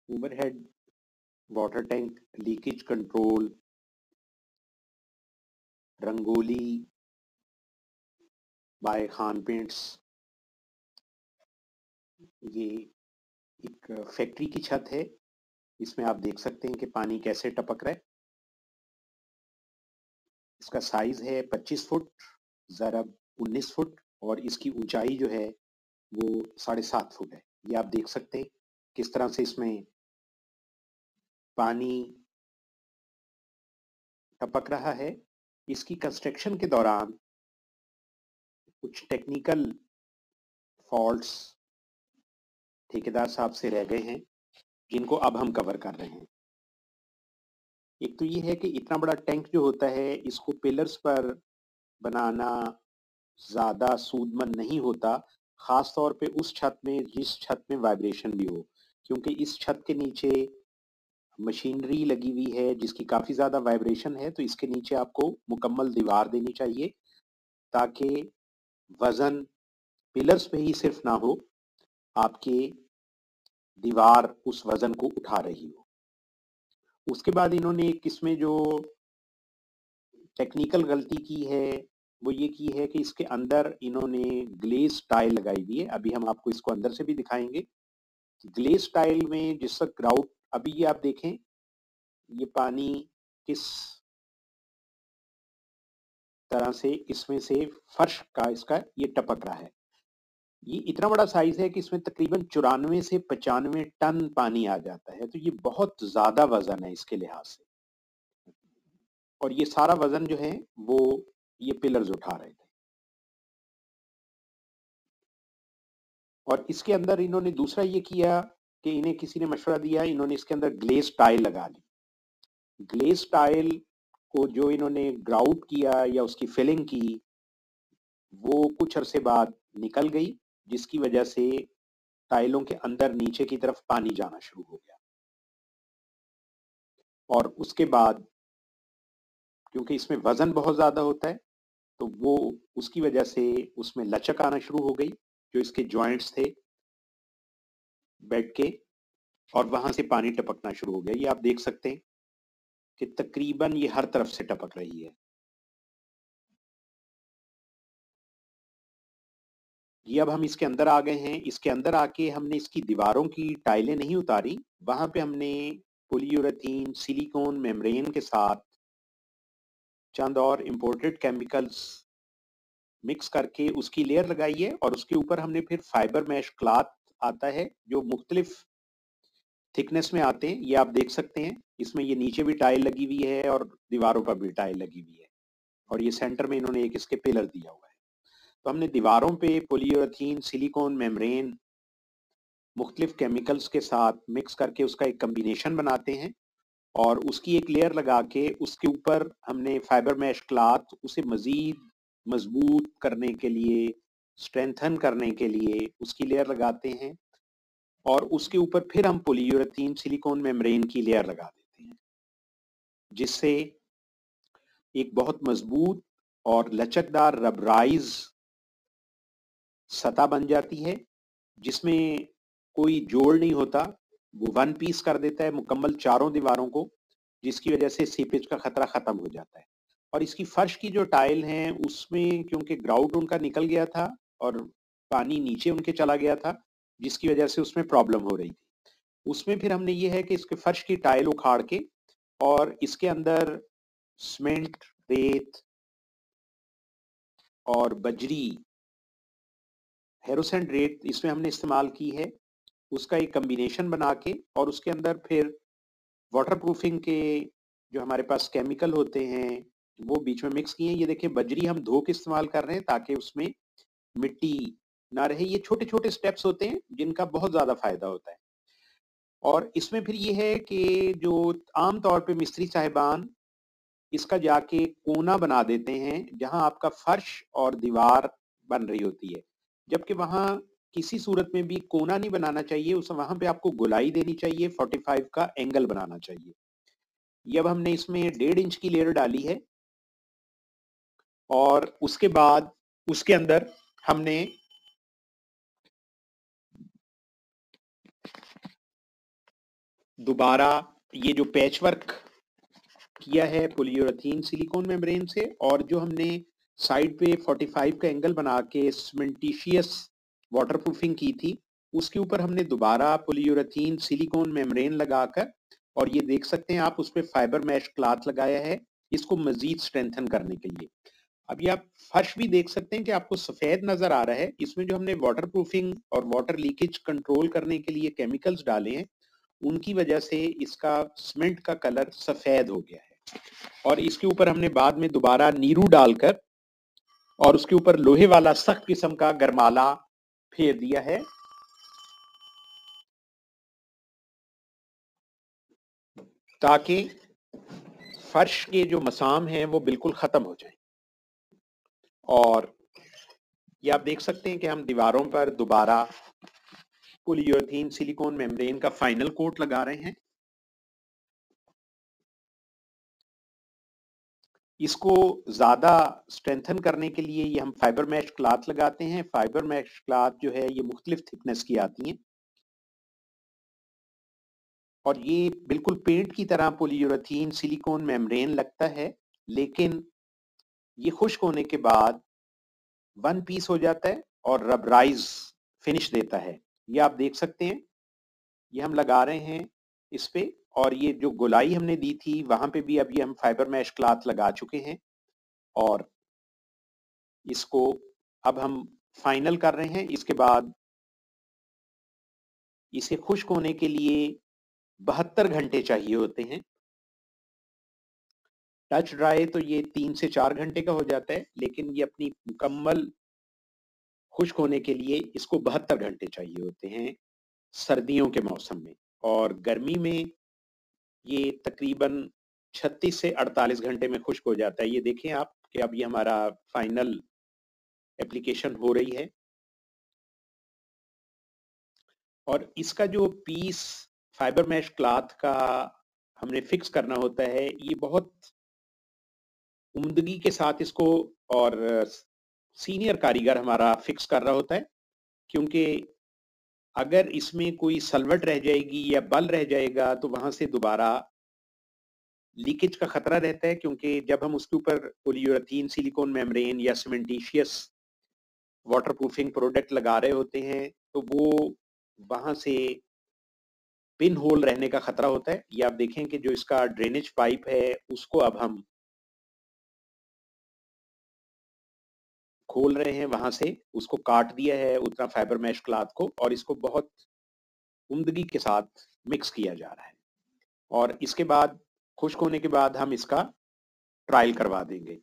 Overhead water tank, leakage control, Rangoli by Khan paints. ये एक factory की छत है, इसमें आप देख सकते हैं कि पानी कैसे टपक रहा है। इसका साइज है 25 फुट ज़रब 19 फुट और इसकी ऊंचाई जो है वो 7.5 फुट है। ये आप देख सकते हैं किस तरह से इसमें पानी टपक रहा है। इसकी कंस्ट्रक्शन के दौरान कुछ टेक्निकल फॉल्ट्स ठेकेदार साहब से रह गए हैं, जिनको अब हम कवर कर रहे हैं। एक तो ये है कि इतना बड़ा टैंक जो होता है, इसको पिलर्स पर बनाना ज़्यादा सूदमंद नहीं होता, ख़ास तौर पे उस छत में जिस छत में वाइब्रेशन भी हो, क्योंकि इस छत के नीचे मशीनरी लगी हुई है जिसकी काफ़ी ज़्यादा वाइब्रेशन है। तो इसके नीचे आपको मुकम्मल दीवार देनी चाहिए ताकि वज़न पिलर्स पे ही सिर्फ ना हो, आपके दीवार उस वज़न को उठा रही हो। उसके बाद इन्होंने इसमें जो टेक्निकल गलती की है वो ये की है कि इसके अंदर इन्होंने ग्लेज टाइल लगाई हुई है। अभी हम आपको इसको अंदर से भी दिखाएंगे। ग्लेज टाइल में जिस तक ग्राउट, अभी ये आप देखें ये पानी किस तरह से इसमें से फर्श का इसका ये टपक रहा है। ये इतना बड़ा साइज है कि इसमें तकरीबन 94 से 95 टन पानी आ जाता है। तो ये बहुत ज्यादा वजन है इसके लिहाज से, और ये सारा वजन जो है वो ये पिलर्स उठा रहे थे। और इसके अंदर इन्होंने दूसरा ये किया कि इन्हें किसी ने मशवरा दिया, इन्होंने इसके अंदर ग्लेज टाइल लगा ली। ग्लेज टाइल को जो इन्होंने ग्राउट किया या उसकी फिलिंग की, वो कुछ अरसे बाद निकल गई, जिसकी वजह से टाइलों के अंदर नीचे की तरफ पानी जाना शुरू हो गया। और उसके बाद क्योंकि इसमें वजन बहुत ज्यादा होता है, तो वो उसकी वजह से उसमें लचक आना शुरू हो गई, जो इसके जॉइंट्स थे बेड के, और वहां से पानी टपकना शुरू हो गया। ये आप देख सकते हैं कि तकरीबन ये हर तरफ से टपक रही है। ये अब हम इसके अंदर आ गए हैं। इसके अंदर आके हमने इसकी दीवारों की टाइलें नहीं उतारी, वहां पे हमने पॉलीयूरेथीन सिलिकॉन मेम्ब्रेन के साथ चंद और इम्पोर्टेड केमिकल्स मिक्स करके उसकी लेयर लगाई है, और उसके ऊपर हमने फिर फाइबर मैश क्लॉथ आता है जो मुख्तलिफ थिकनेस में आते हैं। ये आप देख सकते हैं, इसमें ये नीचे भी टाइल लगी हुई है और दीवारों पर भी टाइल लगी हुई है, और ये सेंटर में इन्होंने एक इसके पिलर दिया हुआ है। तो हमने दीवारों पे पॉलीयूरेथीन सिलिकॉन मेम्ब्रेन मुख्तलिफ केमिकल्स के साथ मिक्स करके उसका एक कम्बिनेशन बनाते हैं, और उसकी एक लेयर लगा के उसके ऊपर हमने फाइबर मैश क्लॉथ उसे मज़ीद मजबूत करने के लिए, स्ट्रेंथन करने के लिए उसकी लेयर लगाते हैं, और उसके ऊपर फिर हम पॉलीयूरेथीन सिलिकॉन मेम्ब्रेन की लेयर लगा देते हैं, जिससे एक बहुत मजबूत और लचकदार रबराइज सतह बन जाती है, जिसमें कोई जोड़ नहीं होता, वो वन पीस कर देता है मुकम्मल चारों दीवारों को, जिसकी वजह से सीपेज का खतरा खत्म हो जाता है। और इसकी फर्श की जो टाइल हैं उसमें क्योंकि ग्राउट उनका निकल गया था और पानी नीचे उनके चला गया था, जिसकी वजह से उसमें प्रॉब्लम हो रही थी। उसमें फिर हमने ये है कि इसके फर्श की टाइल उखाड़ के और इसके अंदर सीमेंट, रेत और बजरी, हेरोसेंट रेत इसमें हमने इस्तेमाल की है, उसका एक कम्बिनेशन बना के, और उसके अंदर फिर वाटर प्रूफिंग के जो हमारे पास केमिकल होते हैं वो बीच में मिक्स किए हैं। ये देखिए बजरी हम धो के इस्तेमाल कर रहे हैं ताकि उसमें मिट्टी ना रहे। ये छोटे छोटे स्टेप्स होते हैं जिनका बहुत ज़्यादा फायदा होता है। और इसमें फिर ये है कि जो आम तौर पे मिस्त्री साहिबान इसका जाके कोना बना देते हैं जहां आपका फर्श और दीवार बन रही होती है, जबकि वहां किसी सूरत में भी कोना नहीं बनाना चाहिए, उस वहां पे आपको गोलाई देनी चाहिए, 45 का एंगल बनाना चाहिए। ये अब हमने इसमें 1.5 इंच की लेयर डाली है, और उसके बाद उसके अंदर हमने दोबारा ये जो पैच वर्क किया है पॉलीयूरेथीन सिलिकॉन मेम्ब्रेन से, और जो हमने साइड पे 45 का एंगल बना के सीमेंटिशियस वाटरप्रूफिंग की थी, उसके ऊपर हमने दोबारा पॉलीयूरेथीन सिलिकॉन मेम्ब्रेन लगाकर, और ये देख सकते हैं आप, उस पर फाइबर मैश क्लॉथ लगाया है इसको मजीद स्ट्रेंथन करने के लिए। अभी आप फर्श भी देख सकते हैं कि आपको सफेद नजर आ रहा है। इसमें जो हमने वाटरप्रूफिंग और वाटर लीकेज कंट्रोल करने के लिए केमिकल्स डाले हैं, उनकी वजह से इसका सीमेंट का कलर सफेद हो गया है। और इसके ऊपर हमने बाद में दोबारा नीरू डालकर और उसके ऊपर लोहे वाला सख्त किस्म का गरमाला फेर दिया है, ताकि फर्श के जो मसाम हैं वो बिल्कुल खत्म हो जाएं। और ये आप देख सकते हैं कि हम दीवारों पर दोबारा पॉलीयूरेथीन सिलिकॉन मेम्ब्रेन का फाइनल कोट लगा रहे हैं। इसको ज़्यादा स्ट्रेंथन करने के लिए ये हम फाइबर मैश क्लॉथ लगाते हैं। फाइबर मैश क्लॉथ जो है ये मुख्तलिफ थिकनेस की आती हैं, और ये बिल्कुल पेंट की तरह पॉलीयूरेथीन सिलिकॉन मेम्ब्रेन लगता है, लेकिन ये खुश्क होने के बाद वन पीस हो जाता है और रबराइज फिनिश देता है। ये आप देख सकते हैं, ये हम लगा रहे हैं इस पे, और ये जो गोलाई हमने दी थी वहां पे भी अब ये हम फाइबर मैश क्लॉथ लगा चुके हैं, और इसको अब हम फाइनल कर रहे हैं। इसके बाद इसे खुश्क होने के लिए 72 घंटे चाहिए होते हैं। टच ड्राई तो ये 3 से 4 घंटे का हो जाता है, लेकिन ये अपनी मुकम्मल खुश्क होने के लिए इसको 72 घंटे चाहिए होते हैं सर्दियों के मौसम में। और गर्मी में ये तकरीबन 36 से 48 घंटे में खुश्क हो जाता है। ये देखें आप कि अब ये हमारा फाइनल एप्लीकेशन हो रही है, और इसका जो पीस फाइबर मैश क्लॉथ का हमने फिक्स करना होता है, ये बहुत उम्दगी के साथ इसको, और सीनियर कारीगर हमारा फिक्स कर रहा होता है, क्योंकि अगर इसमें कोई सलवट रह जाएगी या बल रह जाएगा तो वहां से दोबारा लीकेज का खतरा रहता है, क्योंकि जब हम उसके ऊपर पॉलीयूरेथीन सिलिकॉन मेम्ब्रेन या सीमेंटिशियस वाटरप्रूफिंग प्रोडक्ट लगा रहे होते हैं तो वो वहां से पिन होल रहने का खतरा होता है। ये आप देखें कि जो इसका ड्रेनेज पाइप है उसको अब हम खोल रहे हैं, वहां से उसको काट दिया है उतना फाइबर मैश क्लॉथ को, और इसको बहुत उम्दगी के साथ मिक्स किया जा रहा है। और इसके बाद खुश्क होने के बाद हम इसका ट्रायल करवा देंगे।